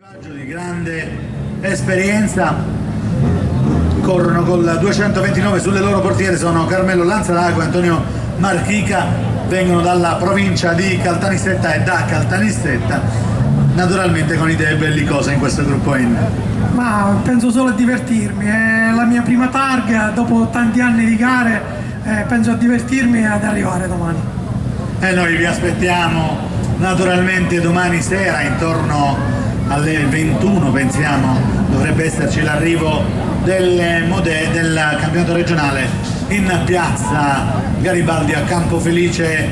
Di grande esperienza, corrono col 229 sulle loro portiere, sono Carmelo Lanzalago e Antonio Marchica, vengono dalla provincia di Caltanissetta e da Caltanissetta, naturalmente con idee bellicose in questo gruppo N. Ma penso solo a divertirmi, è la mia prima targa, dopo tanti anni di gare penso a divertirmi e ad arrivare domani. E noi vi aspettiamo naturalmente domani sera intorno alle 21, pensiamo, dovrebbe esserci l'arrivo del campionato regionale in piazza Garibaldi a Campofelice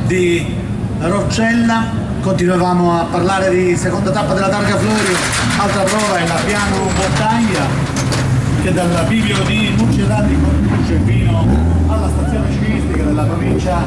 di Roccella. Continuavamo a parlare di seconda tappa della targa Florio, altra prova è la Piano Bottaglia che dal bivio di Mucceralli conduce fino alla stazione sciistica della provincia